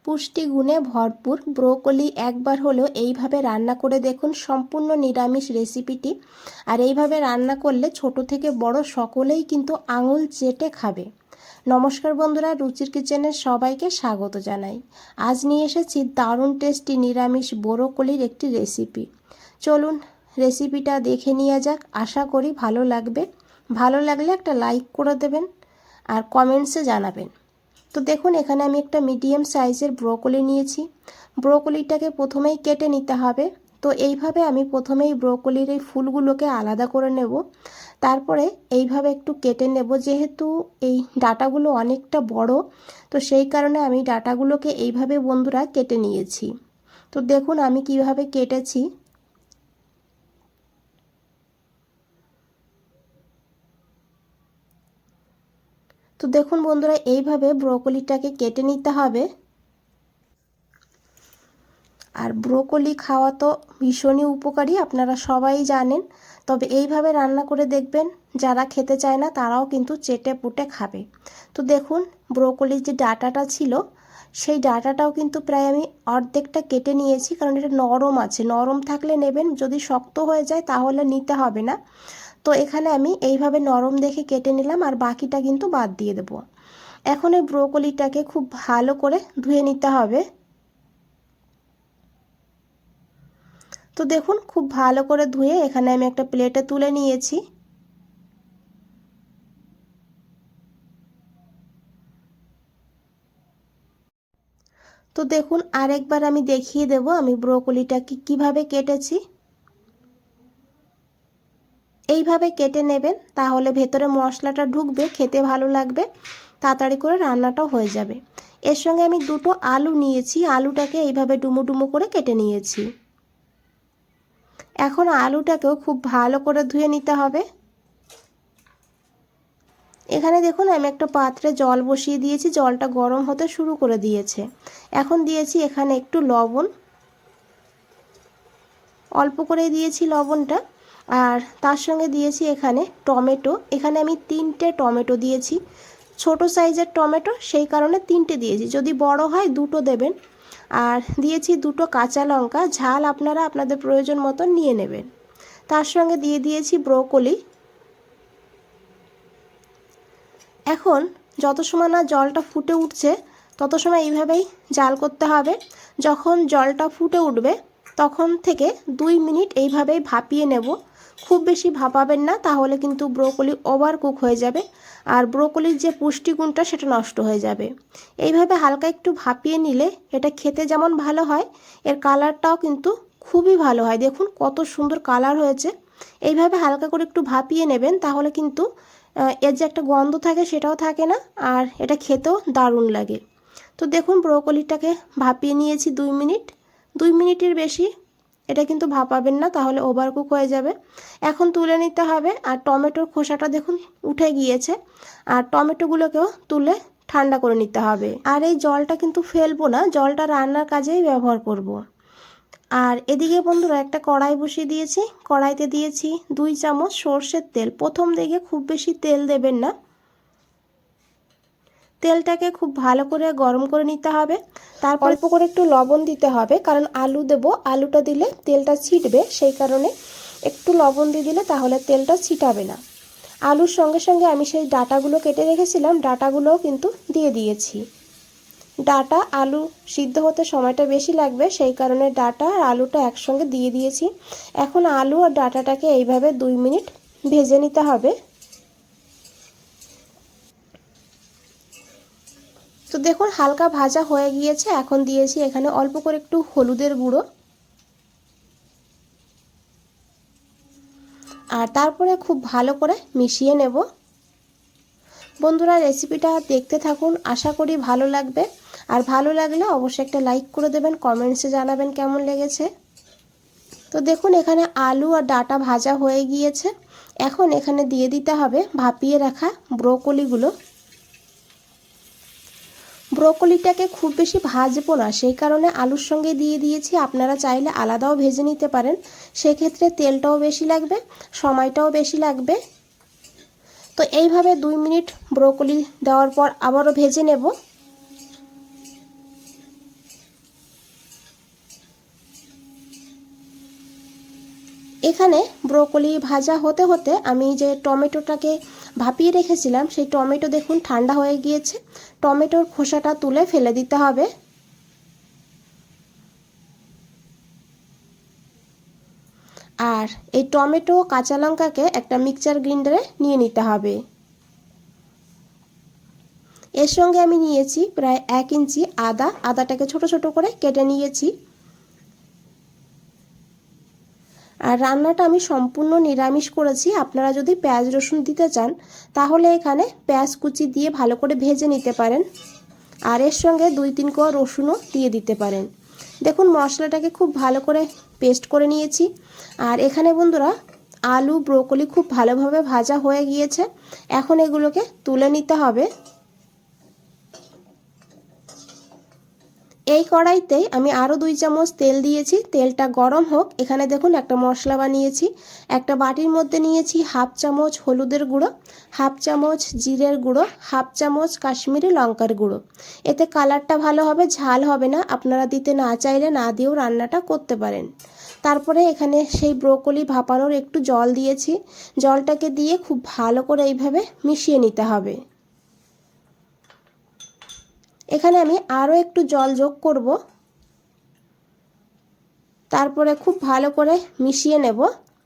পুষ্টিগুণে ভরপুর ব্রোকলি একবার হলেও এইভাবে রান্না করে দেখুন। সম্পূর্ণ নিরামিষ রেসিপিটি, আর এইভাবে রান্না করলে ছোট থেকে বড় সকলেই কিন্তু আঙুল চেটে খাবে। নমস্কার বন্ধুরা, রুচির কিচেনের সবাইকে স্বাগত জানাই। আজ নিয়ে এসেছি দারুণ টেস্টি নিরামিষ ব্রোকলির একটি রেসিপি। চলুন রেসিপিটা দেখে নেওয়া যাক। আশা করি ভালো লাগবে। ভালো লাগলে একটা লাইক করে দেবেন আর কমেন্টসে জানাবেন। তো দেখুন, এখানে আমি একটা মিডিয়াম সাইজের ব্রোকলি নিয়েছি। ব্রোকলিটাকে প্রথমেই কেটে নিতে হবে। তো এইভাবে আমি প্রথমেই ব্রোকলির এই ফুলগুলোকে আলাদা করে নেব। তারপরে এইভাবে একটু কেটে নেব। যেহেতু এই ডাঁটাগুলো অনেকটা বড়, তো সেই কারণে আমি ডাঁটাগুলোকে এইভাবে বন্ধুরা কেটে নিয়েছি। তো দেখুন আমি কিভাবে কেটেছি। তো দেখুন বন্ধুরা, এইভাবে ব্রোকলিটাকে কেটে নিতে হবে। আর ব্রোকলি খাওয়া তো ভীষণই উপকারী, আপনারা সবাই জানেন। তবে এইভাবে রান্না করে দেখবেন, যারা খেতে চায় না তারাও কিন্তু চেটে পুটে খাবে। তো দেখুন, ব্রোকলির যে ডাঁটাটা ছিল সেই ডাঁটাটাও কিন্তু প্রায় আমি অর্ধেকটা কেটে নিয়েছি, কারণ এটা নরম আছে। নরম থাকলে নেবেন, যদি শক্ত হয়ে যায় তাহলে নিতে হবে না। তো এখানে আমি এইভাবে নরম দেখে কেটে নিলাম, আর বাকিটা কিন্তু বাদ দিয়ে দেবো। এখন এই ব্রোকলিটাকে খুব ভালো করে ধুয়ে নিতে হবে। তো দেখুন, খুব ভালো করে ধুয়ে এখানে আমি একটা প্লেটে তুলে নিয়েছি। তো দেখুন, আরেকবার আমি দেখিয়ে দেব আমি ব্রোকলিটাকে কিভাবে কেটেছি। এইভাবে কেটে নেবেন, তাহলে ভেতরে মশলাটা ঢুকবে, খেতে ভালো লাগবে, তাড়াতাড়ি করে রান্নাটাও হয়ে যাবে। এর সঙ্গে আমি দুটো আলু নিয়েছি। আলুটাকে এইভাবে ডুমো ডুমো করে কেটে নিয়েছি। এখন আলুটাকেও খুব ভালো করে ধুয়ে নিতে হবে। এখানে দেখুন, আমি একটা পাত্রে জল বসিয়ে দিয়েছি। জলটা গরম হতে শুরু করে দিয়েছে। এখন দিয়েছি এখানে একটু লবণ, অল্প করে দিয়েছি লবণটা। আর তার সঙ্গে দিয়েছি এখানে টমেটো। এখানে আমি 3টে টমেটো দিয়েছি। ছোট সাইজের টমেটো, সেই কারণে 3টে দিয়েছি। যদি বড় হয় 2টো দেবেন। আর দিয়েছি 2টো কাঁচা লঙ্কা। ঝাল আপনারা আপনাদের প্রয়োজন মতো নিয়ে নেবেন। তার সঙ্গে দিয়ে দিয়েছি ব্রোকলি। এখন যত সময় না জলটা ফুটে উঠছে তত সময় এইভাবেই জাল করতে হবে। যখন জলটা ফুটে উঠবে তখন থেকে 2 মিনিট এইভাবেই ভাপিয়ে নেব। খুব বেশি ভাপাবেন না, তাহলে কিন্তু ব্রোকলি ওভার কুক হয়ে যাবে, আর ব্রোকলির যে পুষ্টিগুণটা সেটা নষ্ট হয়ে যাবে। এইভাবে হালকা একটু ভাপিয়ে নিলে এটা খেতে যেমন ভালো হয়, এর কালারটাও কিন্তু খুবই ভালো হয়। দেখুন কত সুন্দর কালার হয়েছে। এইভাবে হালকা করে একটু ভাপিয়ে নেবেন, তাহলে কিন্তু এর যে একটা গন্ধ থাকে সেটাও থাকে না, আর এটা খেতেও দারুণ লাগে। তো দেখুন, ব্রোকলিটাকে ভাপিয়ে নিয়েছি 2 মিনিট। 2 মিনিটের বেশি এটা কিন্তু ভাপাবেন না, তাহলে ওভারকুক হয়ে যাবে। এখন তুলে নিতে হবে। আর টমেটোর খোসাটা দেখুন উঠে গিয়েছে। আর টমেটোগুলোকেও তুলে ঠান্ডা করে নিতে হবে। আর এই জলটা কিন্তু ফেলবো না, জলটা রান্নার কাজেই ব্যবহার করব। আর এদিকে বন্ধুরা একটা কড়াই বসিয়ে দিয়েছি। কড়াইতে দিয়েছি 2 চামচ সর্ষের তেল। প্রথম দিকে খুব বেশি তেল দেবেন না। তেলটাকে খুব ভালো করে গরম করে নিতে হবে। তারপর অল্প করে একটু লবণ দিতে হবে, কারণ আলু দেব। আলুটা দিলে তেলটা ছিটবে, সেই কারণে একটু লবণ দিয়ে দিলে তাহলে তেলটা ছিটাবে না। আলুর সঙ্গে সঙ্গে আমি সেই ডাঁটাগুলো কেটে রেখেছিলাম, ডাঁটাগুলোও কিন্তু দিয়ে দিয়েছি। ডাঁটা আলু সিদ্ধ হতে সময়টা বেশি লাগবে, সেই কারণে ডাঁটা আর আলুটা একসঙ্গে দিয়ে দিয়েছি। এখন আলু আর ডাঁটাটাকে এইভাবে 2 মিনিট ভেজে নিতে হবে। তো দেখুন হালকা ভাজা হয়ে গিয়েছে। এখন দিয়েছি এখানে অল্প করে একটু হলুদের গুঁড়ো। আর তারপরে খুব ভালো করে মিশিয়ে নেব। বন্ধুরা রেসিপিটা দেখতে থাকুন, আশা করি ভালো লাগবে। আর ভালো লাগলে অবশ্যই একটা লাইক করে দেবেন, কমেন্টসে জানাবেন কেমন লেগেছে। তো দেখুন এখানে আলু আর ডাঁটা ভাজা হয়ে গিয়েছে। এখন এখানে দিয়ে দিতে হবে ভাপিয়ে রাখা ব্রোকলিগুলো। ব্রোকলিটাকে খুব বেশি ভাজবো না, সেই কারণে আলুর সঙ্গে দিয়ে দিয়েছি। আপনারা চাইলে আলাদাও ভেজে নিতে পারেন, সেক্ষেত্রে তেলটাও বেশি লাগবে, সময়টাও বেশি লাগবে। তো এইভাবে 2 মিনিট ব্রোকলি দেওয়ার পর আবারও ভেজে নেব। এখানে ব্রোকলি ভাজা হতে হতে আমি যে টমেটোটাকে ভাপিয়ে রেখেছিলাম সেই টমেটো দেখুন ঠান্ডা হয়ে গিয়েছে। টমেটোর খোসাটা তুলে ফেলে দিতে হবে। আর এই টমেটো কাঁচা লঙ্কাকে একটা মিক্সচার গ্রাইন্ডারে নিয়ে নিতে হবে। এর সঙ্গে আমি নিয়েছি প্রায় 1 ইঞ্চি আদা। আদাটাকে ছোট ছোট করে কেটে নিয়েছি। আর রান্নাটা আমি সম্পূর্ণ নিরামিষ করেছি। আপনারা যদি পেঁয়াজ রসুন দিতে চান তাহলে এখানে পেঁয়াজ কুচি দিয়ে ভালো করে ভেজে নিতে পারেন। আর এর সঙ্গে 2-3 কোয়া রসুনও দিয়ে দিতে পারেন। দেখুন মশলাটাকে খুব ভালো করে পেস্ট করে নিয়েছি। আর এখানে বন্ধুরা আলু ব্রোকলি খুব ভালোভাবে ভাজা হয়ে গিয়েছে। এখন এগুলোকে তুলে নিতে হবে। এই কড়াইতেই আমি আরও 2 চামচ তেল দিয়েছি। তেলটা গরম হোক। এখানে দেখুন একটা মশলা বানিয়েছি। একটা বাটির মধ্যে নিয়েছি 1/2 চামচ হলুদের গুঁড়ো, 1/2 চামচ জিরের গুঁড়ো, 1/2 চামচ কাশ্মীরি লঙ্কার গুঁড়ো। এতে কালারটা ভালো হবে, ঝাল হবে না। আপনারা দিতে না চাইলে না দিয়েও রান্নাটা করতে পারেন। তারপরে এখানে সেই ব্রোকলি ভাপানোর একটু জল দিয়েছি। জলটাকে দিয়ে খুব ভালো করে এইভাবে মিশিয়ে নিতে হবে। এখানে আমি আরও একটু জল যোগ করব। তারপরে খুব ভালো করে মিশিয়ে নেব।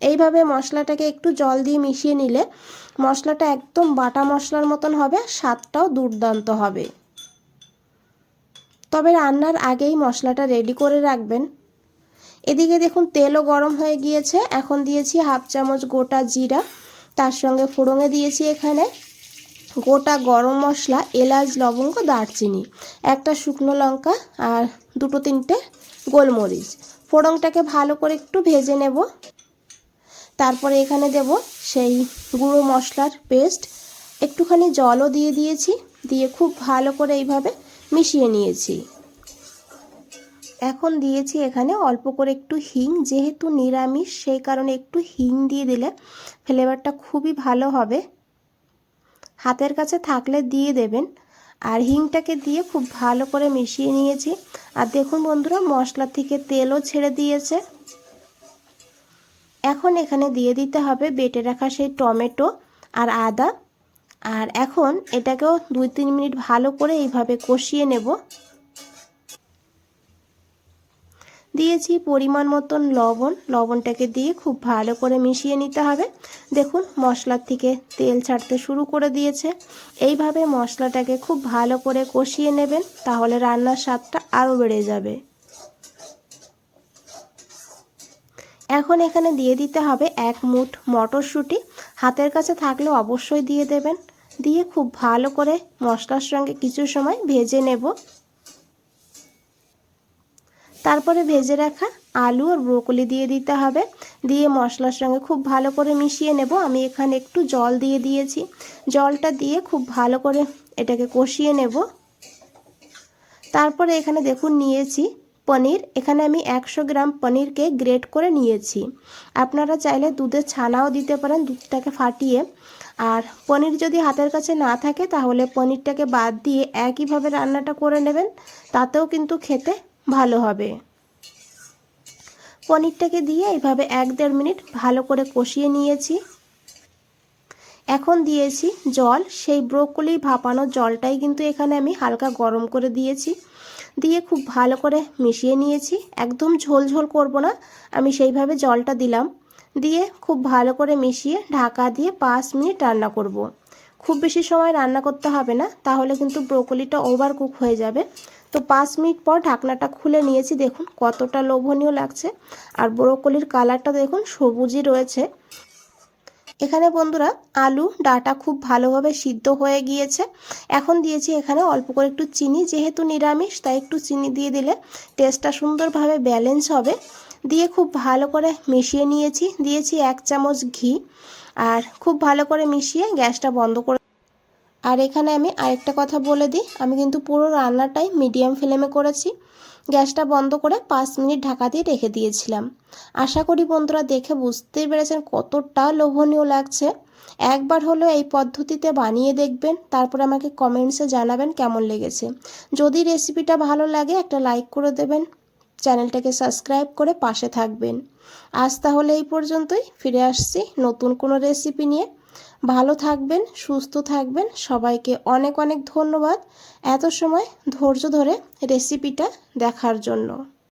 এইভাবে মশলাটাকে একটু জল দিয়ে মিশিয়ে নিলে মশলাটা একদম বাটা মশলার মতন হবে, স্বাদটাও দুর্দান্ত হবে। তবে রান্নার আগেই মশলাটা রেডি করে রাখবেন। এদিকে দেখুন তেলও গরম হয়ে গিয়েছে। এখন দিয়েছি 1/2 চামচ গোটা জিরা। তার সঙ্গে ফোড়নে দিয়েছি এখানে গোটা গরম মশলা, এলাচ, লবঙ্গ, দারচিনি, একটা শুকনো লঙ্কা আর 2-3টে গোলমরিচ। ফোড়নটাকে ভালো করে একটু ভেজে নেব। তারপরে এখানে দেব সেই গুঁড়ো মশলার পেস্ট। একটুখানি জলও দিয়ে দিয়েছি। দিয়ে খুব ভালো করে এইভাবে মিশিয়ে নিয়েছি। এখন দিয়েছি এখানে অল্প করে একটু হিং। যেহেতু নিরামিষ সেই কারণে একটু হিং দিয়ে দিলে ফ্লেভারটা খুবই ভালো হবে। হাতের কাছে থাকলে দিয়ে দেবেন। আর হিংটাকে দিয়ে খুব ভালো করে মিশিয়ে নিয়েছি। আর দেখুন বন্ধুরা মশলা থেকে তেলও ছেড়ে দিয়েছে। এখন এখানে দিয়ে দিতে হবে বেটে রাখা সেই টমেটো আর আদা। আর এখন এটাকেও 2-3 মিনিট ভালো করে এইভাবে কষিয়ে নেব। দিয়েছি পরিমাণ মতন লবণ। লবণটাকে দিয়ে খুব ভালো করে মিশিয়ে নিতে হবে। দেখুন মশলার থেকে তেল ছাড়তে শুরু করে দিয়েছে। এইভাবে মশলাটাকে খুব ভালো করে কষিয়ে নেবেন, তাহলে রান্নার স্বাদটা আরও বেড়ে যাবে। এখন এখানে দিয়ে দিতে হবে 1 মুঠ মটরশুঁটি। হাতের কাছে থাকলে অবশ্যই দিয়ে দেবেন। দিয়ে খুব ভালো করে মশলার সঙ্গে কিছু সময় ভেজে নেব। তারপরে ভেজে রাখা আলু আর ব্রোকলি দিয়ে দিতে হবে। দিয়ে মশলার সঙ্গে খুব ভালো করে মিশিয়ে নেব। আমি এখানে একটু জল দিয়ে দিয়েছি। জলটা দিয়ে খুব ভালো করে এটাকে কষিয়ে নেব। তারপরে এখানে দেখুন নিয়েছি পনির। এখানে আমি 100 গ্রাম পনিরকে গ্রেট করে নিয়েছি। আপনারা চাইলে দুধের ছানাও দিতে পারেন, দুধটাকে ফাটিয়ে। আর পনির যদি হাতের কাছে না থাকে তাহলে পনিরটাকে বাদ দিয়ে একইভাবে রান্নাটা করে নেবেন, তাতেও কিন্তু খেতে ভালো হবে। পনিরটাকে দিয়ে এইভাবে 1-1.5 মিনিট ভালো করে কষিয়ে নিয়েছি। এখন দিয়েছি জল। সেই ব্রোকলি ভাপানো জলটাই কিন্তু এখানে আমি হালকা গরম করে দিয়েছি। দিয়ে খুব ভালো করে মিশিয়ে নিয়েছি। একদম ঝোল ঝোল করব না, আমি সেইভাবে জলটা দিলাম। দিয়ে খুব ভালো করে মিশিয়ে ঢাকা দিয়ে 5 মিনিট রান্না করব। খুব বেশি সময় রান্না করতে হবে না, তাহলে কিন্তু ব্রোকলিটা ওভার কুক হয়ে যাবে। তো 5 মিনিট পর ঢাকনাটা খুলে নিয়েছি। দেখুন কতটা লোভনীয় লাগছে। আর ব্রোকলির কালারটা দেখুন সবুজই রয়েছে। এখানে বন্ধুরা আলু ডাঁটা খুব ভালোভাবে সিদ্ধ হয়ে গিয়েছে। এখন দিয়েছি এখানে অল্প করে একটু চিনি। যেহেতু নিরামিষ তাই একটু চিনি দিয়ে দিলে টেস্টটা সুন্দরভাবে ব্যালেন্স হবে। দিয়ে খুব ভালো করে মিশিয়ে নিয়েছি। দিয়েছি 1 চামচ ঘি। আর খুব ভালো করে মিশিয়ে গ্যাসটা বন্ধ করে। আর এখানে আমি আরেকটা কথা বলে দিই, আমি কিন্তু পুরো রান্নাটাই মিডিয়াম ফ্লেমে করেছি। গ্যাসটা বন্ধ করে 5 মিনিট ঢাকা দিয়ে রেখে দিয়েছিলাম। আশা করি বন্ধুরা দেখে বুঝতেই পেরেছেন কতটা লোভনীয় লাগছে। একবার হলো এই পদ্ধতিতে বানিয়ে দেখবেন, তারপর আমাকে কমেন্টসে জানাবেন কেমন লেগেছে। যদি রেসিপিটা ভালো লাগে একটা লাইক করে দেবেন। চ্যানেলটাকে সাবস্ক্রাইব করে পাশে থাকবেন। আজ তাহলে এই পর্যন্তই, ফিরে আসছি নতুন কোনো রেসিপি নিয়ে। ভালো থাকবেন, সুস্থ থাকবেন। সবাইকে অনেক অনেক ধন্যবাদ এত সময় ধৈর্য ধরে রেসিপিটা দেখার জন্য।